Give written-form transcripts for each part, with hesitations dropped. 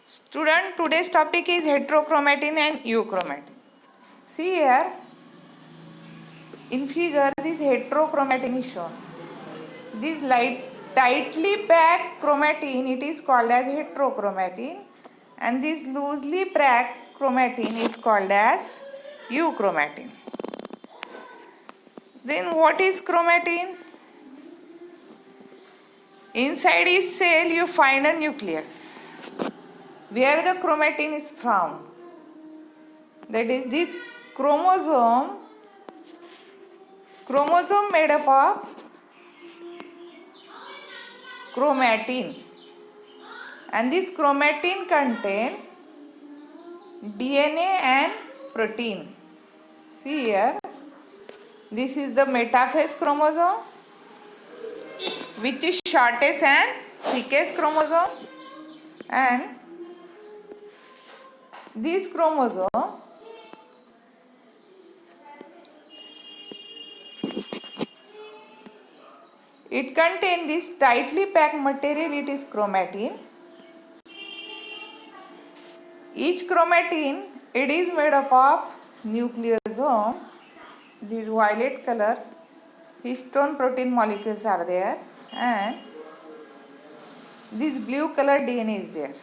Student, today's topic is heterochromatin and euchromatin. See here, in figure, this heterochromatin is shown. This tightly packed chromatin, it is called as heterochromatin, and this loosely packed chromatin is called as euchromatin. Then what is chromatin? Inside each cell you find a nucleus where the chromatin is found. That is this chromosome made up of chromatin, and this chromatin contain DNA and protein. See here, this is the metaphase chromosome, which is shortest and thickest chromosome, and this chromosome it contains this tightly packed material, it is chromatin. Each chromatin, it is made up of nucleosome, this violet color histone protein molecules are there, and this blue color DNA is there.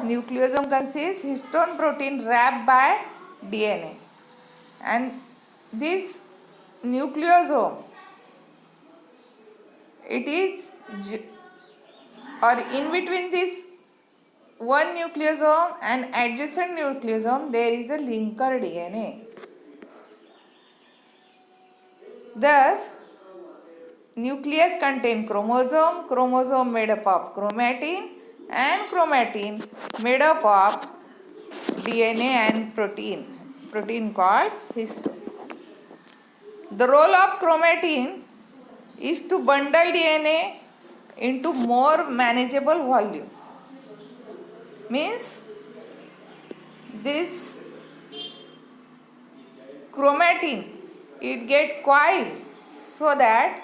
Nucleosome consists histone protein wrapped by DNA, and this nucleosome, it is or in between this one nucleosome and adjacent nucleosome there is a linker DNA. Thus, nucleus contain chromosome made up of chromatin, and chromatin made up of DNA and protein called histone. The role of chromatin is to bundle DNA into more manageable volume. Means this chromatin, it get coiled so that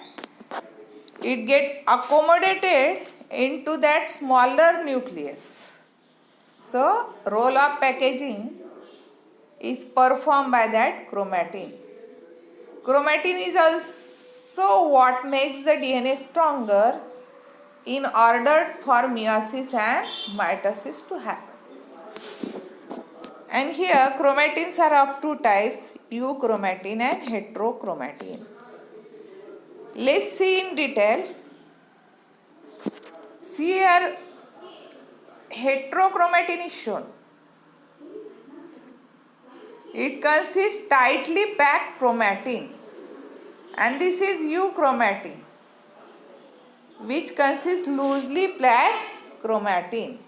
it get accommodated into that smaller nucleus. So, role of packaging is performed by that chromatin. Chromatin is also what makes the DNA stronger in order for meiosis and mitosis to happen. And here chromatins are of two types, euchromatin and heterochromatin. Let's see in detail. See here, heterochromatin is shown. It consists tightly packed chromatin, and this is euchromatin, which consists loosely packed chromatin.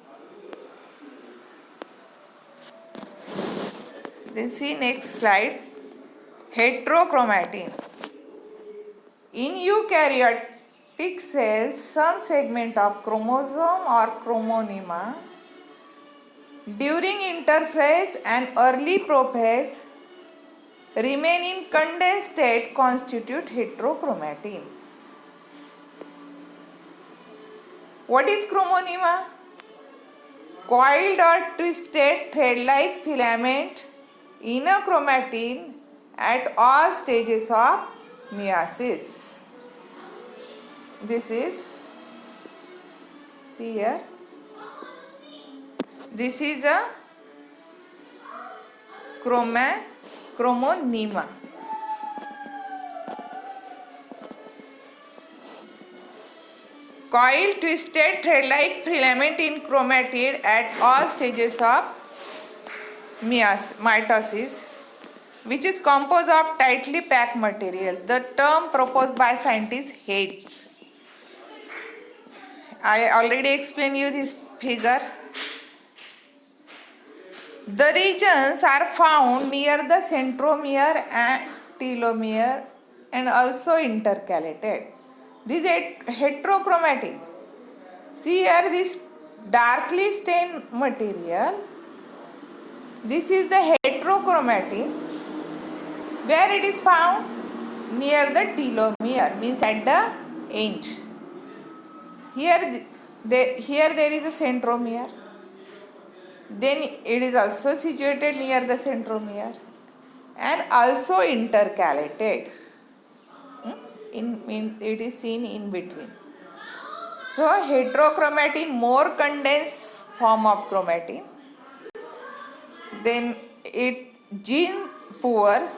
Then see next slide, heterochromatin. In eukaryotic cells, some segment of chromosome or chromonema during interphase and early prophase remain in condensed state constitute heterochromatin. What is chromonema? Coiled or twisted thread-like filament in a chromatin at all stages of meiosis. This is, see here, this is a chromonema. Coiled, twisted, thread-like filament in chromatid at all stages of mitosis, which is composed of tightly packed material. The term proposed by scientists hates. I already explained you this figure. The regions are found near the centromere and telomere and also intercalated. This is heterochromatin. See here, this darkly stained material, this is the heterochromatin, where it is found near the telomere, means at the end. Here Here there is a centromere. Then it is also situated near the centromere and also intercalated. It is seen in between. So heterochromatin, more condensed form of chromatin. Then it gene poor,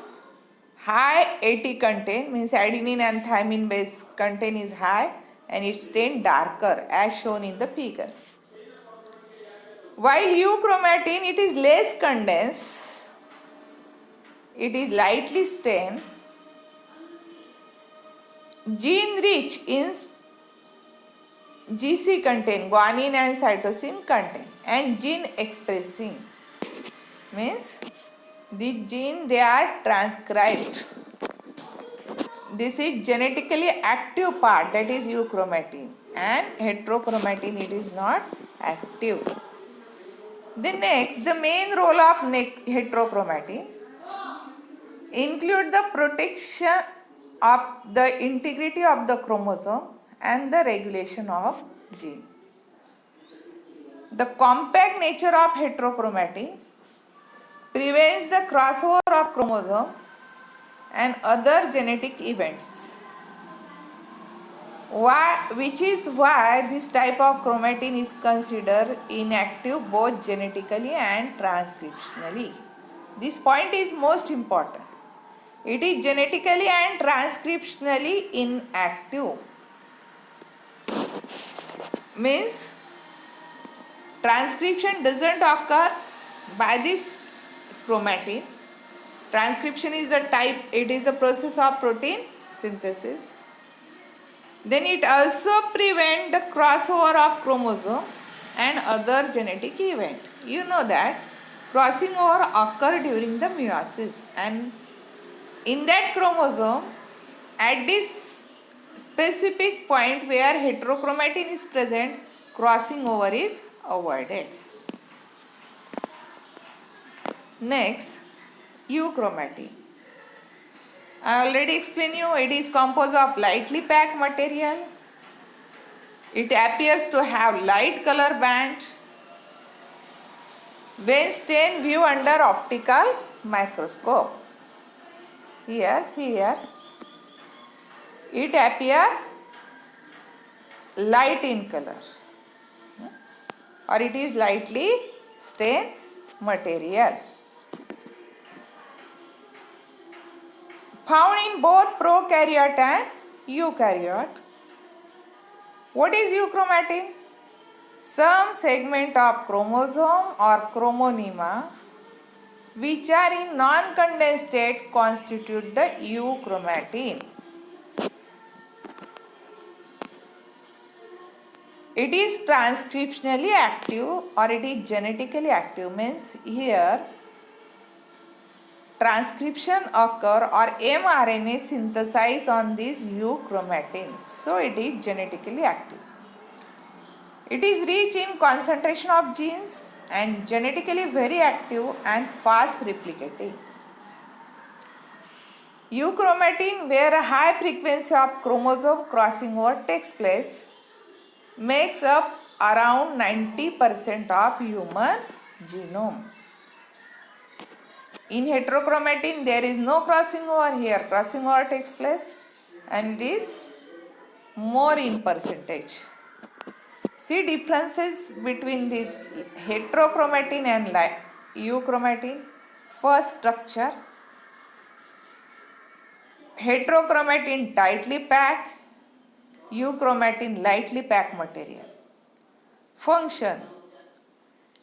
high AT content, means adenine and thymine base content is high and its stain darker as shown in the figure. While euchromatin, it is less condensed, it is lightly stained, gene rich in GC content, guanine and cytosine content, and gene expressing, means these genes they are transcribed. This is genetically active part, that is euchromatin, and heterochromatin it is not active. Then next, the main role of heterochromatin include the protection of the integrity of the chromosome and the regulation of gene. The compact nature of heterochromatin prevents the crossover of chromosome and other genetic events, which is why this type of chromatin is considered inactive both genetically and transcriptionally. This point is most important. It is genetically and transcriptionally inactive. Means transcription doesn't occur by this chromatin. Transcription is the type, it is the process of protein synthesis. Then it also prevents the crossover of chromosome and other genetic event. You know that crossing over occur during the meiosis, and in that chromosome at this specific point where heterochromatin is present, crossing over is avoided. Next, euchromatin. I already explained you, it is composed of lightly packed material. It appears to have light color band. When stained, view under optical microscope. Here, see here. It appears light in color, or it is lightly stained material. Found in both prokaryote and eukaryote. What is euchromatin? Some segment of chromosome or chromonema which are in non-condensed state constitute the euchromatin. It is transcriptionally active or it is genetically active, means here transcription occur or mRNA synthesize on this euchromatin. So it is genetically active. It is rich in concentration of genes and genetically very active and fast replicating. Euchromatin, where a high frequency of chromosome crossing over takes place, makes up around 90% of human genome. In heterochromatin, there is no crossing over. Here crossing over takes place and it is more in percentage. See differences between this heterochromatin and euchromatin. First, structure. Heterochromatin tightly packed, euchromatin lightly packed material. Function.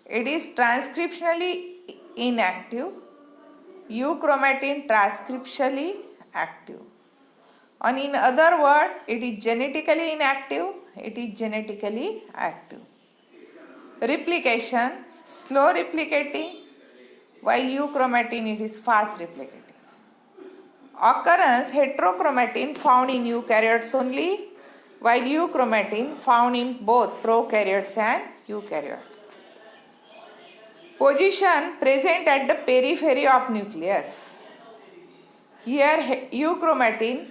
It is transcriptionally inactive, euchromatin transcriptionally active. And in other words, it is genetically inactive, it is genetically active. Replication, slow replicating, while euchromatin it is fast replicating. Occurrence, heterochromatin found in eukaryotes only, while euchromatin found in both prokaryotes and eukaryotes. Position, present at the periphery of nucleus. Here euchromatin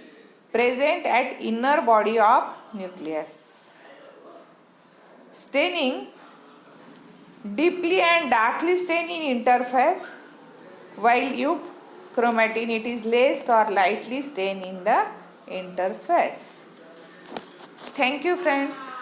present at inner body of nucleus. staining deeply and darkly stain in interface, while euchromatin it is less or lightly stain in the interface. Thank you friends.